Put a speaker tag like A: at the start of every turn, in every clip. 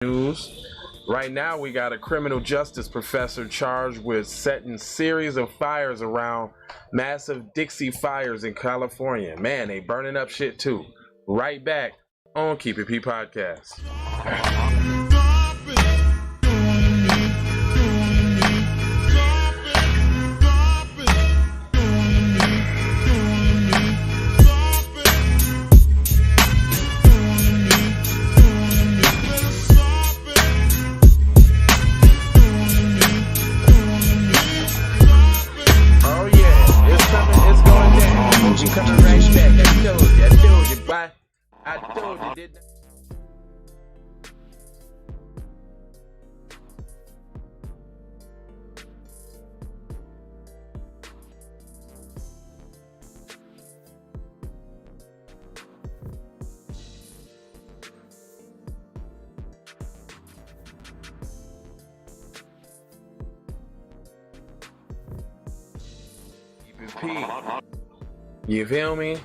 A: News. Right now we got a criminal justice professor charged with setting series of fires around massive Dixie fires in California. Man, they burning up shit too. Right back on Keep It P Podcast. Coming right back. I told you, bye. I told you, didn't I? You feel me?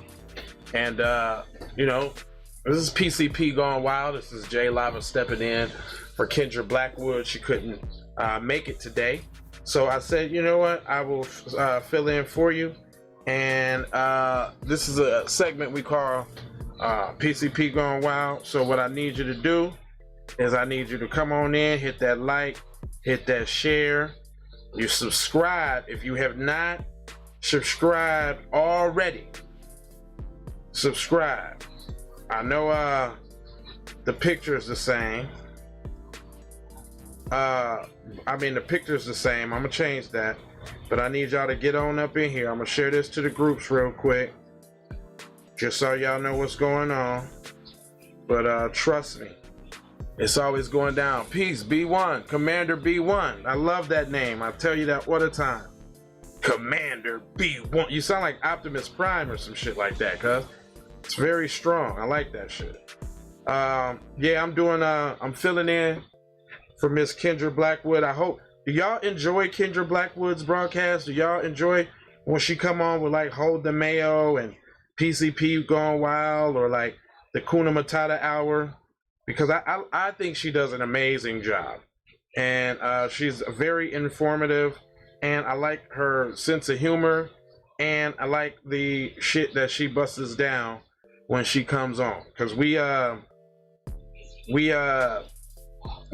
A: And you know, this is PCP going wild. This is J Lava stepping in for Kendra Blackwood. She couldn't make it today, so I said, you know what, I will fill in for you. And this is a segment we call PCP going wild. So what I need you to do is I need you to come on in, hit that like, hit that share, you subscribe if you have not subscribe already. Subscribe. I know the picture is the same. The picture is the same. I'm gonna change that, but I need y'all to get on up in here. I'm gonna share this to the groups real quick, just so y'all know what's going on. But trust me, it's always going down. Peace, B1, Commander B1. I love that name. I tell you that all the time. Commander B1. You sound like Optimus Prime or some shit like that, cuz it's very strong. I like that shit. Yeah, I'm filling in for Miss Kendra Blackwood. I hope, do y'all enjoy Kendra Blackwood's broadcast? Do y'all enjoy when she come on with like Hold the Mayo and PCP Gone Wild, or like the Kuna Matata Hour? Because I think she does an amazing job, and she's very informative. And I like her sense of humor, and I like the shit that she busts down when she comes on. Cause we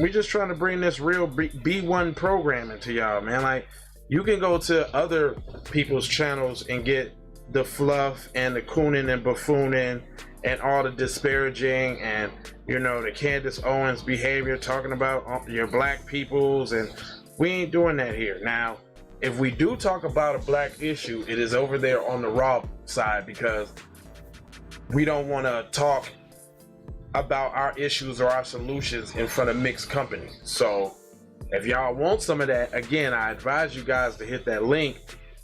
A: just trying to bring this real B1 programming to y'all, man. Like, you can go to other people's channels and get the fluff and the cooning and buffooning and all the disparaging and, you know, the Candace Owens behavior, talking about your black peoples, and we ain't doing that here. Now, if we do talk about a black issue, it is over there on the raw side, because we don't want to talk about our issues or our solutions in front of mixed company. So if y'all want some of that, again, I advise you guys to hit that link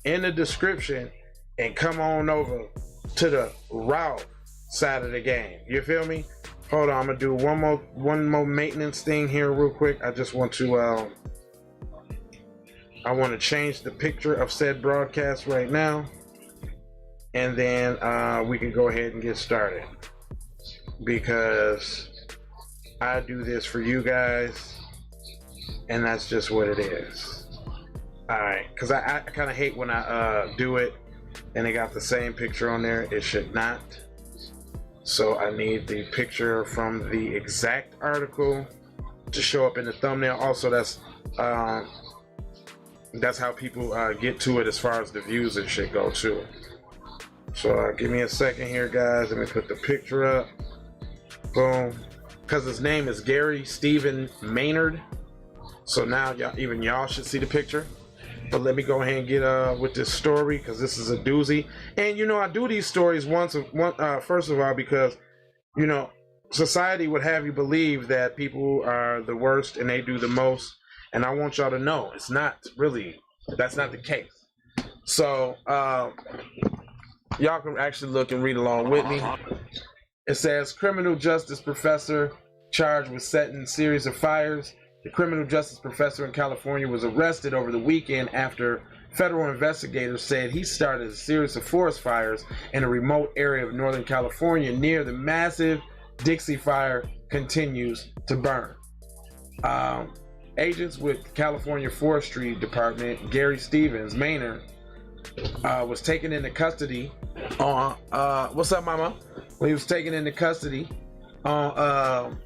A: in the description and come on over to the raw side of the game. You feel me? Hold on, I'm gonna do one more maintenance thing here real quick. I just want to I want to change the picture of said broadcast right now, and then we can go ahead and get started, because I do this for you guys, and that's just what it is. Alright, because I kind of hate when I do it and they got the same picture on there. It should not. So I need the picture from the exact article to show up in the thumbnail. Also, that's how people get to it as far as the views and shit go too. So give me a second here, guys. Let me put the picture up. Boom. Because his name is Gary Stephen Maynard. So now y'all should see the picture. But let me go ahead and get with this story, because this is a doozy. And you know, I do these stories first of all, because, you know, society would have you believe that people are the worst and they do the most. And I want y'all to know it's not really, that's not the case. So y'all can actually look and read along with me. It says, criminal justice professor charged with setting series of fires. The criminal justice professor in California was arrested over the weekend after federal investigators said he started a series of forest fires in a remote area of Northern California near the massive Dixie fire continues to burn. Agents with California Forestry Department, Gary Stevens, Maynard, was taken into custody on, what's up, mama? Well, he was taken into custody on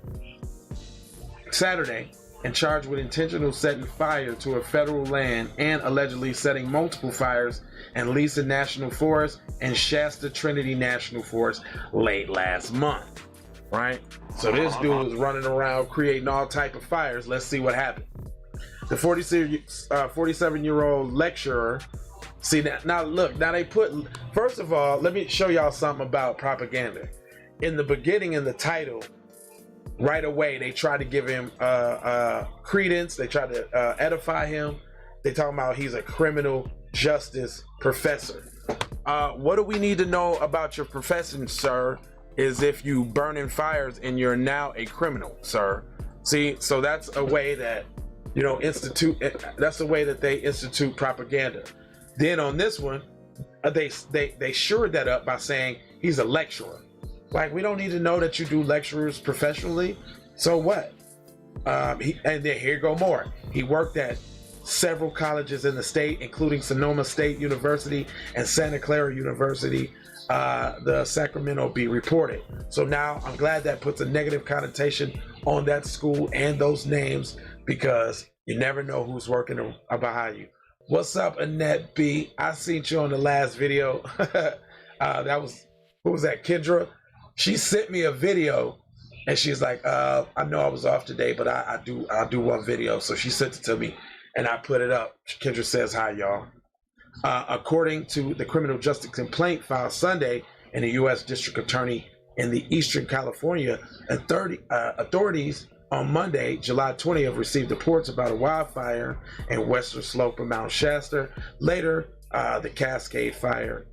A: Saturday and charged with intentional setting fire to a federal land and allegedly setting multiple fires in Lisa National Forest and Shasta Trinity National Forest late last month, right? So this dude was running around creating all type of fires. Let's see what happened. The 47-year-old lecturer, see that now look, now they put, first of all, let me show y'all something about propaganda. In the beginning, in the title, right away, they try to give him credence. They try to edify him. They talking about he's a criminal justice professor. What do we need to know about your profession, sir, is if you burning fires and you're now a criminal, sir. See, so that's a way that, you know, that's the way that they institute propaganda. Then on this one, they shored that up by saying he's a lecturer. Like, we don't need to know that you do lecturers professionally. So what? And then here go more. He worked at several colleges in the state, including Sonoma State University and Santa Clara University, the Sacramento Bee reported. So now I'm glad that puts a negative connotation on that school and those names, because you never know who's working behind you. What's up, Annette B? I seen you on the last video. That was, who was that, Kendra? She sent me a video and she's like, I know I was off today, but I'll do one video. So she sent it to me and I put it up. Kendra says, hi, y'all. According to the criminal justice complaint filed Sunday in the U.S. District Attorney in the Eastern California, authorities on Monday, July 20th, received reports about a wildfire in western slope of Mount Shasta. Later, the Cascade Fire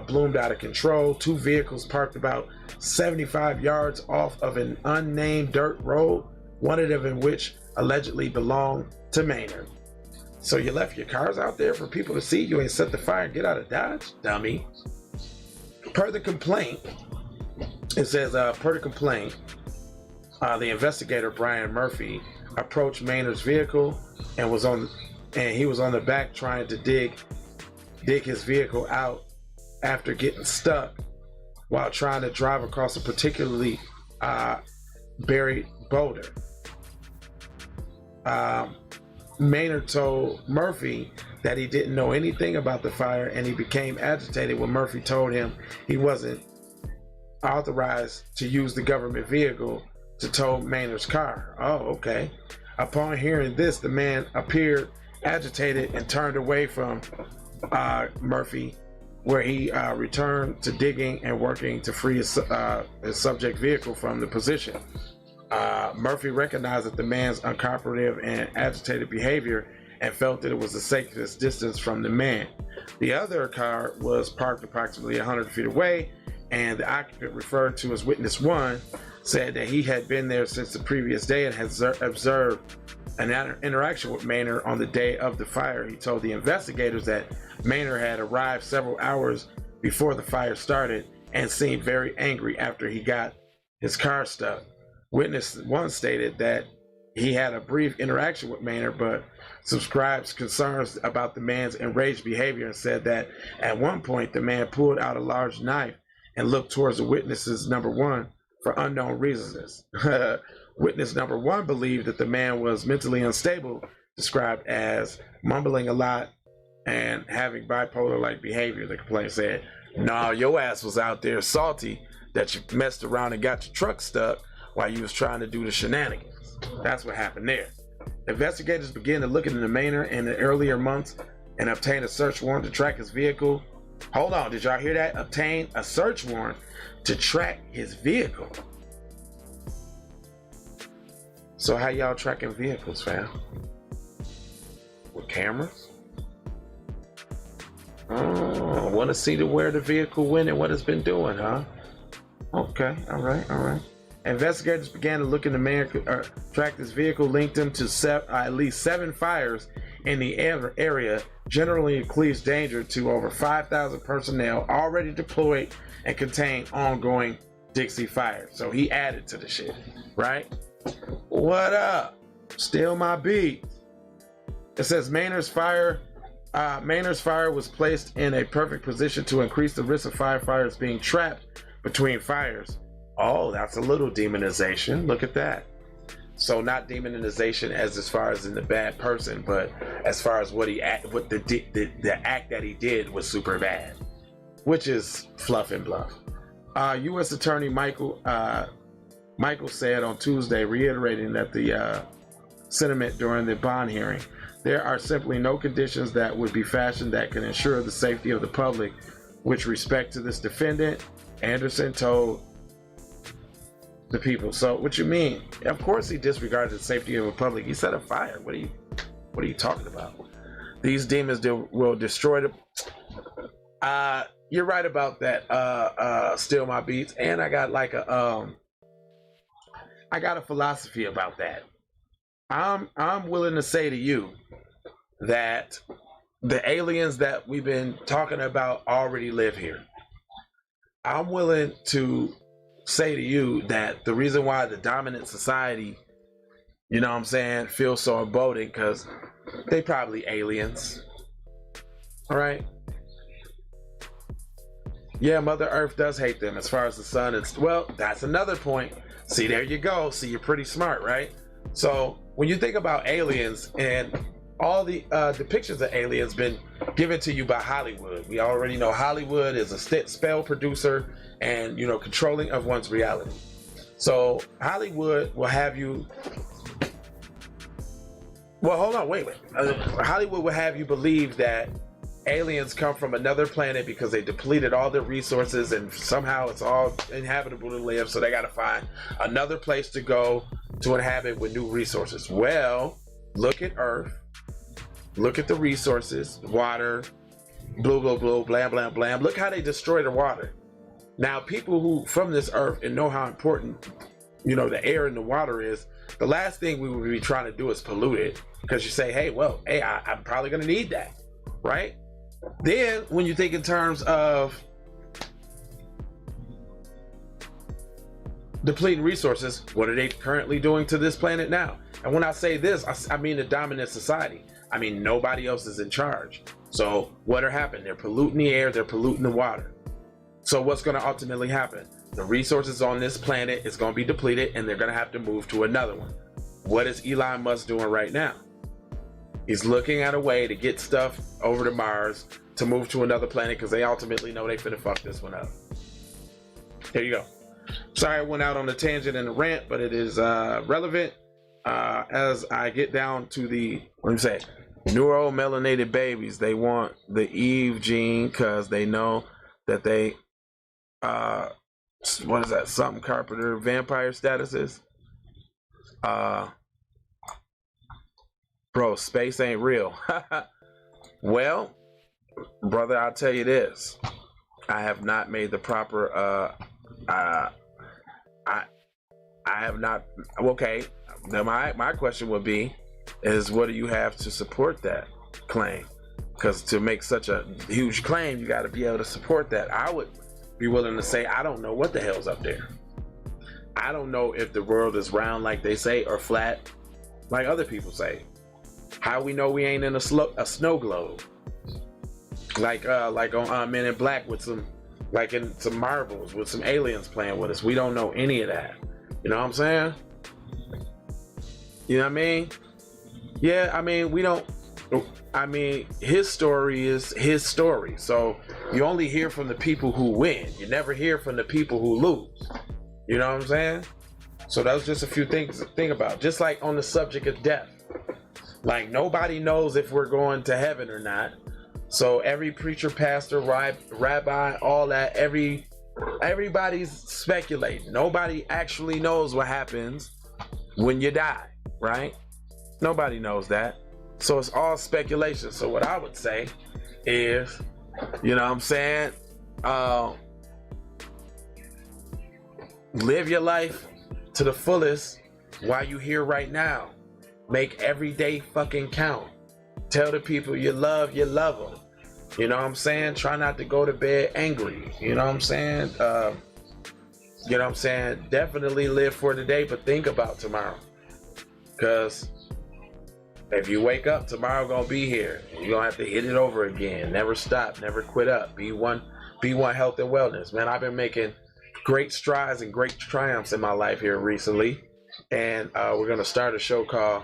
A: bloomed out of control. Two vehicles parked about 75 yards off of an unnamed dirt road, one of them in which allegedly belonged to Maynard. So you left your cars out there for people to see? You ain't set the fire and get out of Dodge, dummy. Per the complaint, it says, per the complaint, the investigator, Brian Murphy, approached Maynard's vehicle and he was on the back trying to dig his vehicle out after getting stuck while trying to drive across a particularly buried boulder. Maynard told Murphy that he didn't know anything about the fire, and he became agitated when Murphy told him he wasn't authorized to use the government vehicle to tow Maynard's car. Oh, okay. Upon hearing this, the man appeared agitated and turned away from Murphy, where he returned to digging and working to free his subject vehicle from the position. Murphy recognized that the man's uncooperative and agitated behavior and felt that it was the safest distance from the man. The other car was parked approximately 100 feet away, and the occupant, referred to as Witness 1, said that he had been there since the previous day and had observed an interaction with Maynard on the day of the fire. He told the investigators that Maynard had arrived several hours before the fire started and seemed very angry after he got his car stuck. Witness 1 stated that he had a brief interaction with Maynard, but subscribed concerns about the man's enraged behavior and said that at one point the man pulled out a large knife and looked towards the witnesses number 1 for unknown reasons. Witness number 1 believed that the man was mentally unstable, described as mumbling a lot and having bipolar-like behavior. The complaint said, "No, your ass was out there salty that you messed around and got your truck stuck while you was trying to do the shenanigans." That's what happened there. Investigators began to look into Maynard in the earlier months and obtained a search warrant to track his vehicle. Hold on, did y'all hear that? Obtained a search warrant to track his vehicle. So how y'all tracking vehicles, fam? With cameras? Oh, want to see where the vehicle went and what it's been doing, huh? Okay, all right. Investigators began to look into Maynard, track this vehicle, linked him to at least 7 fires in the area, generally increased danger to over 5,000 personnel already deployed and contain ongoing Dixie fires. So he added to the shit, right? What up? Steal my beat. It says Maynard's fire was placed in a perfect position to increase the risk of firefighters being trapped between fires. Oh, that's a little demonization. Look at that. So not demonization as far as in the bad person, but as far as what the act that he did was super bad, which is fluff and bluff. U.S. Attorney Michael said on Tuesday, reiterating that the sentiment during the bond hearing, there are simply no conditions that would be fashioned that can ensure the safety of the public with respect to this defendant, Anderson told the people. So what you mean? Of course he disregarded the safety of the public. He set a fire. What are you talking about? These demons will destroy the you're right about that, Steal My Beats. And I got like a philosophy about that. I'm willing to say to you that the aliens that we've been talking about already live here. I'm willing to say to you that the reason why the dominant society, you know what I'm saying, feels so emboldened because they probably aliens. All right. Yeah, Mother Earth does hate them as far as the sun. Well, that's another point. See, there you go. See, you're pretty smart, right? So when you think about aliens and all the depictions of aliens been given to you by Hollywood, we already know Hollywood is a spell producer and, you know, controlling of one's reality. So Hollywood will have you. Well, hold on, wait. Hollywood will have you believe that aliens come from another planet because they depleted all their resources and somehow it's all inhabitable to live, so they got to find another place to go to inhabit with new resources. Well, look at Earth. Look at the resources, water, blah, blah, blah, blam, blam, blam. Look how they destroy the water. Now, people who from this Earth and know how important, you know, the air and the water is, the last thing we would be trying to do is pollute it, because you say, hey, I'm probably going to need that, right? Then when you think in terms of depleting resources, what are they currently doing to this planet now? And when I say this, I mean the dominant society. I mean, nobody else is in charge. So what are happening? They're polluting the air, they're polluting the water. So what's going to ultimately happen? The resources on this planet is going to be depleted and they're going to have to move to another one. What is Elon Musk doing right now? He's looking at a way to get stuff over to Mars to move to another planet because they ultimately know they finna fuck this one up. There you go. Sorry I went out on a tangent and a rant, but it is relevant as I get down to the, neuromelanated babies. They want the Eve gene because they know that they, what is that, something Carpenter vampire status is? Bro, space ain't real. Well, brother, I'll tell you this. I have not made the proper, I have not, okay. Now my question would be, is what do you have to support that claim? Because to make such a huge claim, you got to be able to support that. I would be willing to say, I don't know what the hell's up there. I don't know if the world is round like they say or flat like other people say. How we know we ain't in a snow globe? Like on Men in Black with some, like in some marbles with some aliens playing with us. We don't know any of that. You know what I'm saying? You know what I mean? Yeah, I mean, we don't, I mean, his story is his story. So you only hear from the people who win. You never hear from the people who lose. You know what I'm saying? So that was just a few things to think about. Just like on the subject of death. Like nobody knows if we're going to heaven or not. So every preacher, pastor, rabbi, all that, everybody's speculating. Nobody actually knows what happens when you die, right? Nobody knows that. So it's all speculation. So what I would say is, you know what I'm saying? Live your life to the fullest while you're here right now. Make every day fucking count. Tell the people you love them. You know what I'm saying? Try not to go to bed angry. You know what I'm saying? You know what I'm saying? Definitely live for today, but think about tomorrow. Because if you wake up, tomorrow gonna be here. You're gonna have to hit it over again. Never stop, never quit up. Be one health and wellness. Man, I've been making great strides and great triumphs in my life here recently. And we're gonna start a show called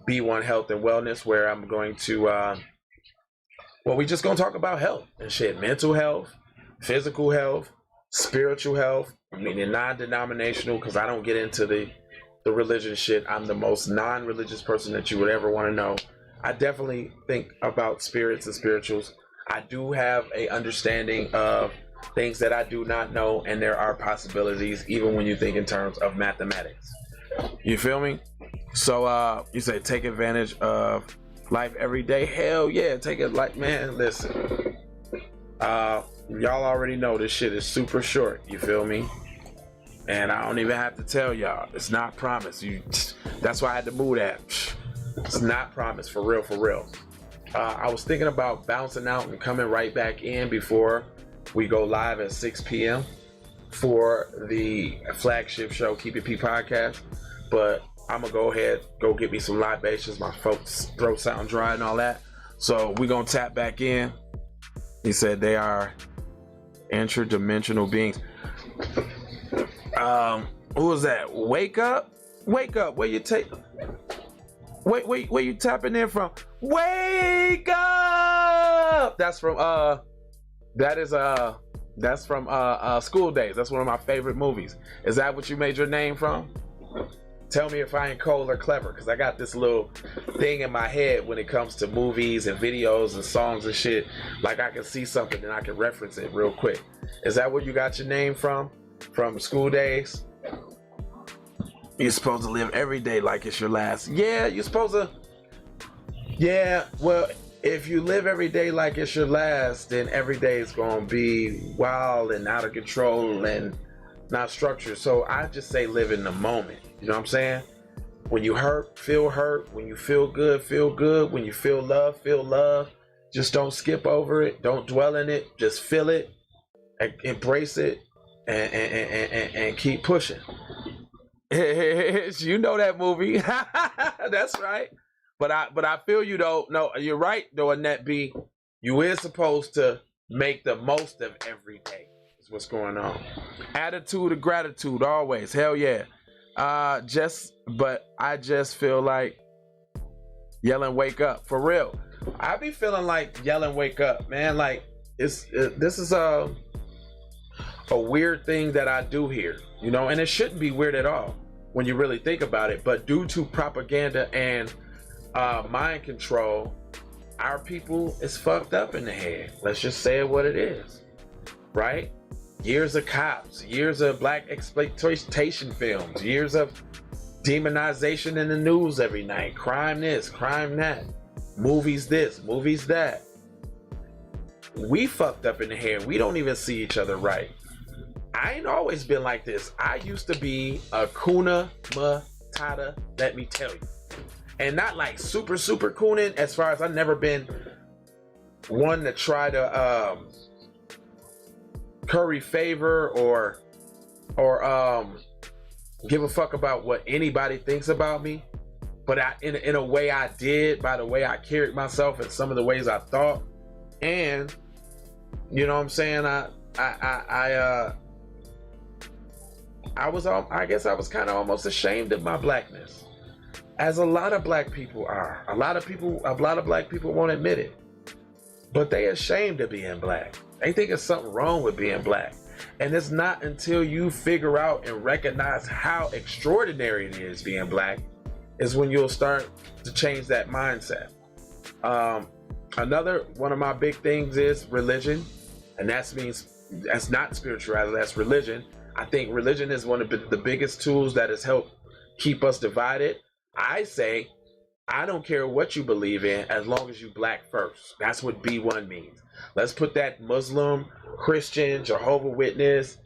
A: Be One Health and Wellness, where I'm going to we just gonna talk about health and shit. Mental health, physical health, spiritual health. I mean, non-denominational, because I don't get into the religion shit. I'm the most non-religious person that you would ever want to know. I definitely think about spirits and spirituals. I do have a understanding of things that I do not know, and there are possibilities even when you think in terms of mathematics. You feel me? So you say take advantage of life every day. Hell yeah, take it. Like, man, listen, y'all already know this shit is super short. You feel me? And I don't even have to tell y'all, it's not promised. That's why I had to move that. It's not promised, for real, for real. I was thinking about bouncing out and coming right back in before we go live at 6 p.m. for the flagship show, Keep It P podcast. But I'm gonna go ahead, go get me some libations. My folks' throat sound dry and all that. So we're gonna tap back in. He said they are interdimensional beings. Who was that? Wake up, where you take, wait, where you tapping in from? Wake up. That's from that's from School Days. That's one of my favorite movies. Is that what you made your name from? Tell me if I ain't cold or clever, because I got this little thing in my head when it comes to movies and videos and songs and shit. Like, I can see something and I can reference it real quick. Is that where you got your name from? From School Days? You're supposed to live every day like it's your last. Yeah, you're supposed to. Yeah, well, if you live every day like it's your last, then every day is going to be wild and out of control and not structured. So I just say live in the moment. You know what I'm saying? When you hurt, feel hurt. When you feel good, feel good. When you feel love. Just don't skip over it. Don't dwell in it. Just feel it. Embrace it. And keep pushing. You know that movie. That's right. But I feel you though. No, you're right though, Annette B. You is supposed to make the most of every day. Is what's going on. Attitude of gratitude always. Hell yeah. I just feel like yelling wake up. For real. I be feeling like yelling wake up, man. Like this is a weird thing that I do here, you know, and it shouldn't be weird at all when you really think about it. But due to propaganda and mind control, our people is fucked up in the head. Let's just say it what it is, right? Years of cops, years of black exploitation films, years of demonization in the news every night. Crime this, crime that. Movies this, movies that. We fucked up in the head. We don't even see each other right. I ain't always been like this. I used to be a Kuna Matata, let me tell you. And not like super cooning, as far as I've never been one to try to curry favor or give a fuck about what anybody thinks about me. But in a way I did, by the way I carried myself and some of the ways I thought. And you know what I'm saying? I guess I was kind of almost ashamed of my blackness, as a lot of black people are. A lot of black people won't admit it, but they ashamed of being black. They think there's something wrong with being black. And it's not until you figure out and recognize how extraordinary it is being black is when you'll start to change that mindset. Another one of my big things is religion, and that's not spirituality, that's religion. I think religion is one of the biggest tools that has helped keep us divided. I say, I don't care what you believe in as long as you black first. That's what B1 means. Let's put that Muslim, Christian, Jehovah Witness,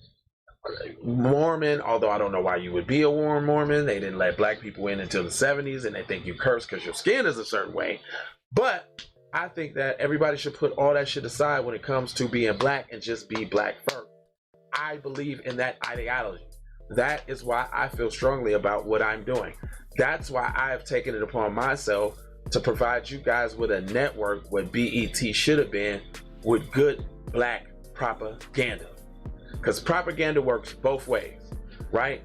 A: Mormon, although I don't know why you would be a Mormon. They didn't let black people in until the 70s, and they think you curse because your skin is a certain way. But I think that everybody should put all that shit aside when it comes to being black and just be black first. I believe in that ideology. That is why I feel strongly about what I'm doing. That's why I have taken it upon myself to provide you guys with a network, what BET should have been, with good black propaganda. Because propaganda works both ways, right?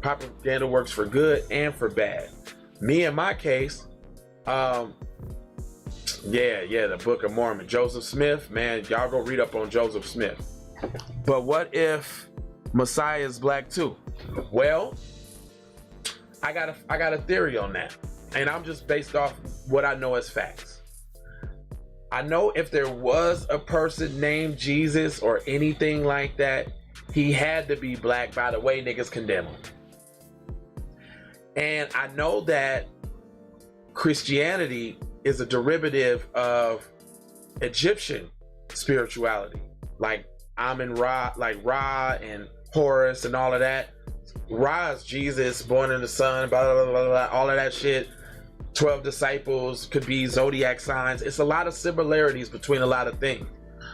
A: Propaganda works for good and for bad. Me, in my case, the Book of Mormon, Joseph Smith, man, y'all go read up on Joseph Smith. But what if Messiah is black too? Well, I got a theory on that, and I'm just based off what I know as facts. I know if there was a person named Jesus or anything like that, he had to be black by the way niggas condemn him. And I know that Christianity is a derivative of Egyptian spirituality, like Amun-Ra, like Ra and Horus and all of that. Ra is Jesus, born in the sun, blah, blah, blah, blah, all of that shit. 12 disciples could be zodiac signs. It's a lot of similarities between a lot of things.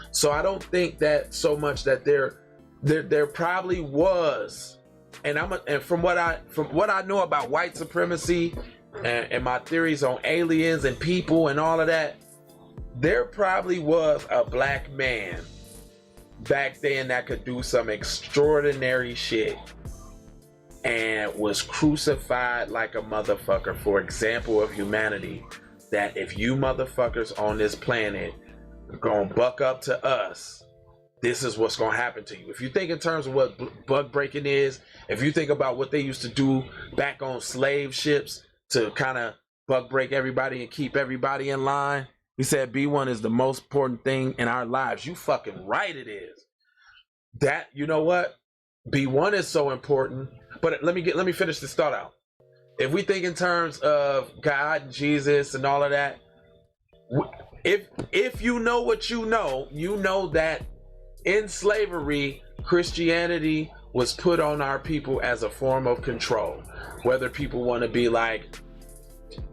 A: So I don't think that so much that there probably was, and from what I know about white supremacy and my theories on aliens and people and all of that, there probably was a black man back then that could do some extraordinary shit and was crucified like a motherfucker for example of humanity, that if you motherfuckers on this planet are gonna buck up to us, this is what's gonna happen to you. If you think in terms of what bug breaking is, if you think about what they used to do back on slave ships to kind of bug break everybody and keep everybody in line, he said B1 is the most important thing in our lives. You fucking right it is. That, you know what? B1 is so important. But let me finish this thought out. If we think in terms of God and Jesus and all of that, if you know what you know that in slavery, Christianity was put on our people as a form of control. Whether people want to be like,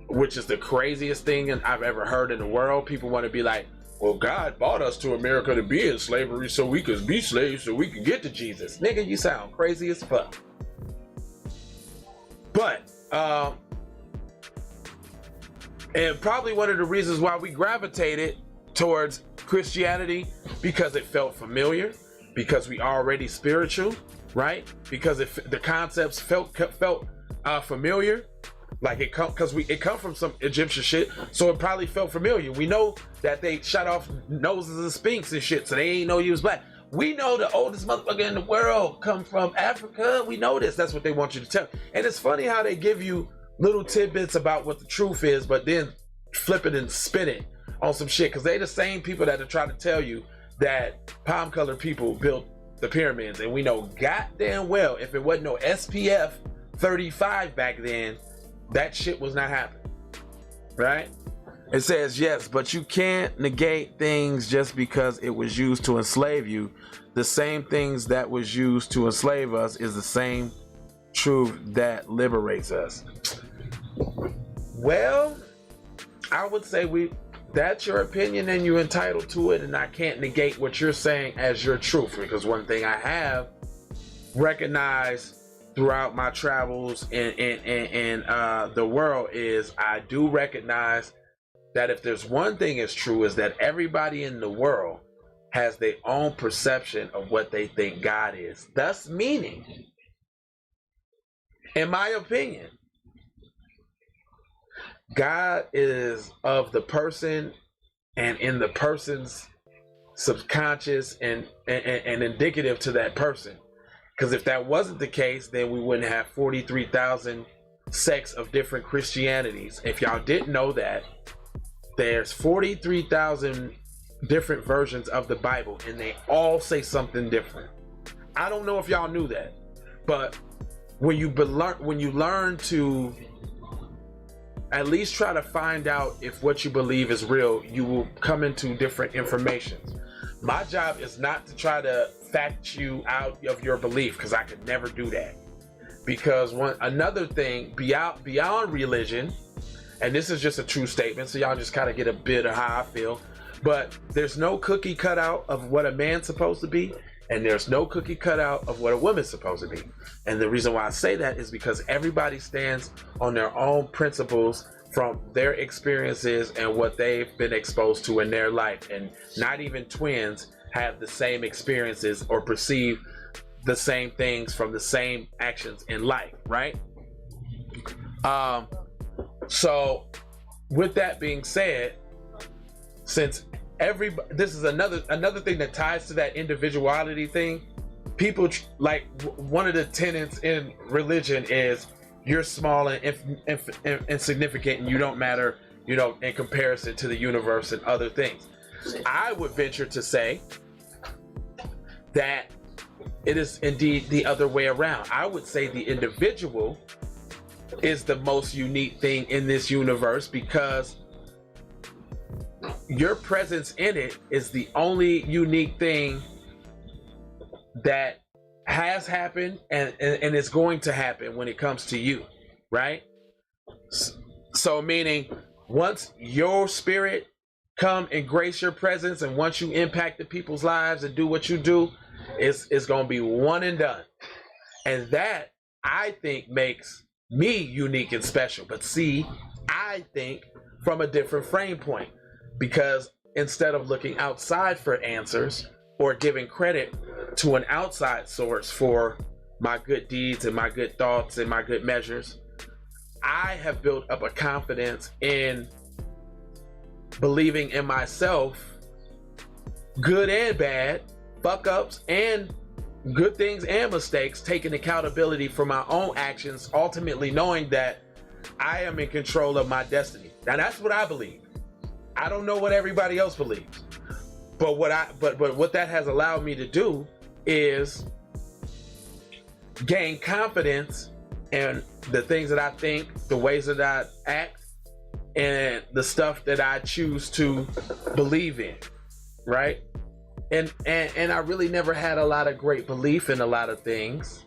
A: which is the craziest thing I've ever heard in the world, people want to be like, well, God brought us to America to be in slavery so we could be slaves so we could get to Jesus. Nigga, you sound crazy as fuck. But, and probably one of the reasons why we gravitated towards Christianity, because it felt familiar, because we already spiritual, right? Because the concepts felt familiar, like it come from some Egyptian shit, so it probably felt familiar. We know that they shot off noses of Sphinx and shit, so they ain't know he was black. We know the oldest motherfucker in the world come from Africa. We know this. That's what they want you to tell. And it's funny how they give you little tidbits about what the truth is, but then flip it and spin it on some shit. Because they the same people that are trying to tell you that palm-colored people built the pyramids. And we know goddamn well, if it wasn't no SPF 35 back then, that shit was not happening. Right? It says, yes, but you can't negate things just because it was used to enslave you. The same things that was used to enslave us is the same truth that liberates us. Well, I would say that's your opinion and you're entitled to it, and I can't negate what you're saying as your truth, because one thing I have recognized throughout my travels in the world is I do recognize that if there's one thing is true, is that everybody in the world has their own perception of what they think God is. Thus meaning, in my opinion, God is of the person and in the person's subconscious and indicative to that person. Because if that wasn't the case, then we wouldn't have 43,000 sects of different Christianities. If y'all didn't know that, there's 43,000 different versions of the Bible, and they all say something different. I don't know if y'all knew that, but when you learn to at least try to find out if what you believe is real, you will come into different information. My job is not to try to fact you out of your belief, because I could never do that. Because another thing beyond religion, and this is just a true statement, so y'all just kind of get a bit of how I feel, but there's no cookie cutout of what a man's supposed to be. And there's no cookie cutout of what a woman's supposed to be. And the reason why I say that is because everybody stands on their own principles from their experiences and what they've been exposed to in their life. And not even twins have the same experiences or perceive the same things from the same actions in life, right? So with that being said, since this is another thing that ties to that individuality thing. People like one of the tenets in religion is you're small and insignificant and you don't matter, you know, in comparison to the universe and other things. I would venture to say that it is indeed the other way around. I would say the individual is the most unique thing in this universe because your presence in it is the only unique thing that has happened and it's going to happen when it comes to you, right? So meaning once your spirit come and grace your presence and once you impact the people's lives and do what you do, it's going to be one and done. And that, I think, makes me unique and special. But see, I think from a different frame point. Because instead of looking outside for answers or giving credit to an outside source for my good deeds and my good thoughts and my good measures, I have built up a confidence in believing in myself, good and bad, fuck ups and good things and mistakes, taking accountability for my own actions, ultimately knowing that I am in control of my destiny. Now that's what I believe. I don't know what everybody else believes, but what that has allowed me to do is gain confidence in the things that I think, the ways that I act, and the stuff that I choose to believe in, right? And I really never had a lot of great belief in a lot of things,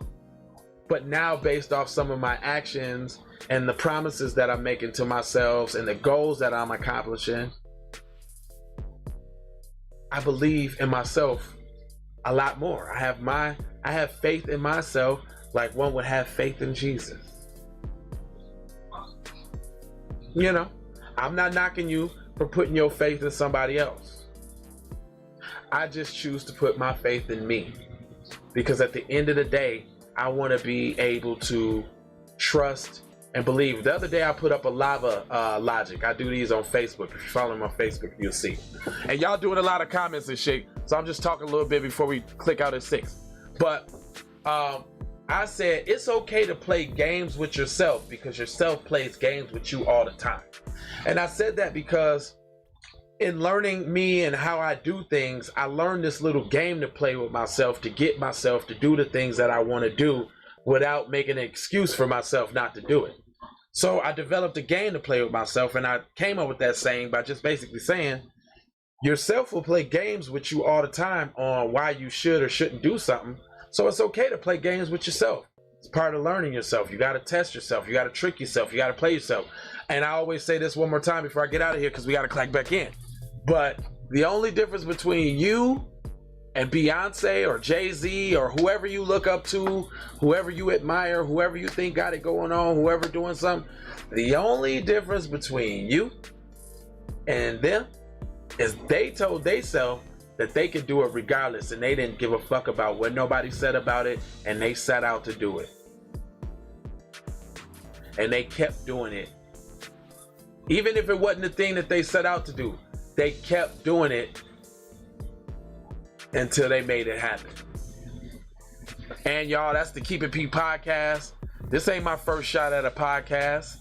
A: but now based off some of my actions and the promises that I'm making to myself and the goals that I'm accomplishing, I believe in myself a lot more. I have faith in myself like one would have faith in Jesus. You know, I'm not knocking you for putting your faith in somebody else. I just choose to put my faith in me because at the end of the day, I want to be able to trust and believe. The other day I put up a lava logic. I do these on Facebook. If you follow me on Facebook, you'll see. And y'all doing a lot of comments and shit. So I'm just talking a little bit before we click out at 6. But I said it's okay to play games with yourself because yourself plays games with you all the time. And I said that because in learning me and how I do things, I learned this little game to play with myself to get myself to do the things that I want to do without making an excuse for myself not to do it. So I developed a game to play with myself, and I came up with that saying by just basically saying, yourself will play games with you all the time on why you should or shouldn't do something. So it's okay to play games with yourself. It's part of learning yourself. You got to test yourself. You got to trick yourself. You got to play yourself. And I always say this one more time before I get out of here because we got to clack back in. But the only difference between you and Beyonce or Jay-Z or whoever you look up to, whoever you admire, whoever you think got it going on, whoever doing something, the only difference between you and them is they told theyself that they could do it regardless, and they didn't give a fuck about what nobody said about it, and they set out to do it. And they kept doing it. Even if it wasn't the thing that they set out to do, they kept doing it until they made it happen. And y'all, that's the Keep It P podcast. This ain't my first shot at a podcast,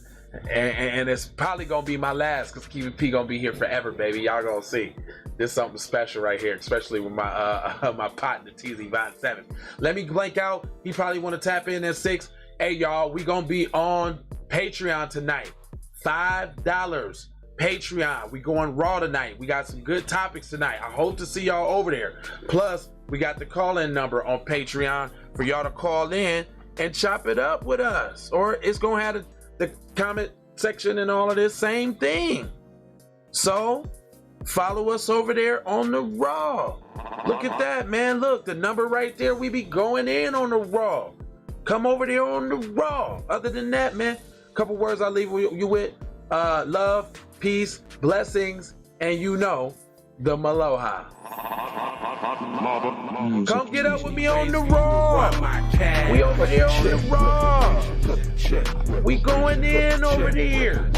A: and it's probably gonna be my last because Keep It P gonna be here forever, baby. Y'all gonna see. There's something special right here, especially with my my partner TZ Vine 7. Let me blank out. He probably want to tap in at 6. Hey y'all, we gonna be on Patreon tonight. $5 Patreon. We going raw tonight. We got some good topics tonight. I hope to see y'all over there. Plus, we got the call-in number on Patreon for y'all to call in and chop it up with us. Or it's gonna have the comment section and all of this same thing. So follow us over there on the raw. Look at that, man. Look, the number right there. We be going in on the raw. Come over there on the raw. Other than that, man, a couple words I'll leave you with. Love, peace, blessings, and you know, the Maloha. Come get up with me on the raw. We over there on the raw. We going in over there.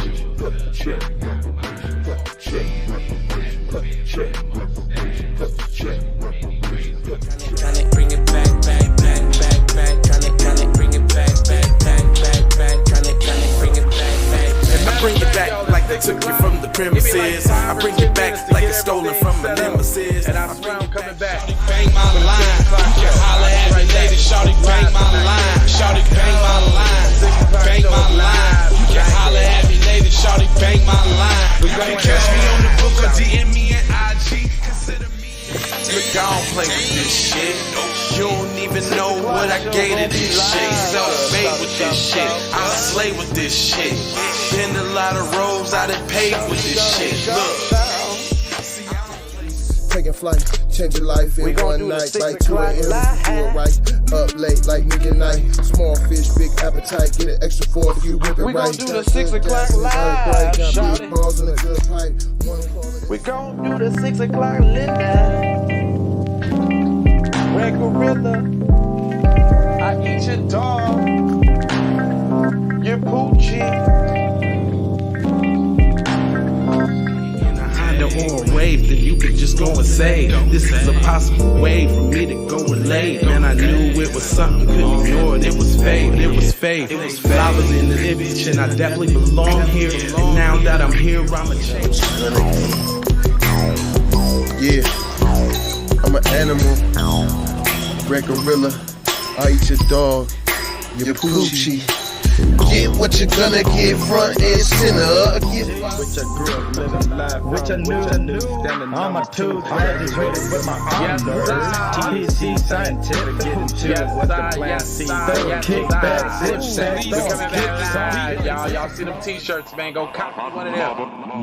B: Tryna bring it back, back, back, back, back. Tryna bring it back, back, back, back, back. Tryna bring it back, back.
C: I bring it back like I took you from the premises. I bring it back like it's stolen from a nemesis.
A: And I'm coming back.
D: Bang my line. You can holler at me later. Shawty bang my line. Shawty bang my line. Bang my line. You can holler at me later. Shawty bang my line. You can catch me on the book or DM me at IG. Consider me.
C: Look, I don't play with this shit. You don't even know what I gave to this shit. Self-made with this shit. I slay with this shit. Been a lot of roads I done paid with this shit. Look.
E: Taking flight, changing life in one night. Like 2 a.m. do it right. Up late like midnight. Small fish, big appetite. Get an extra for if you whip it right.
A: We gon' do the 6 o'clock live, shawty.
E: We
A: gon' do the 6 o'clock live. Red gorilla, I eat your dog, your poochie.
C: Or a wave that you could just go and say, this is a possible way for me to go and lay. Man, I knew it was something, couldn't ignore it. It was fate, it was fate. Flowers in the bitch, and I definitely belong here. And now that I'm here, I'ma change.
E: Yeah, I'm an animal, red gorilla. I eat your dog, your poochie. Get what you're gonna get, front and center. Get
F: with your girl living life, with your new standing on my tooth, graduated with my honors. TPC scientific, getting to it with the plan C. Kickback, zip set,
A: Y'all see them t-shirts, man. Go copy one of them.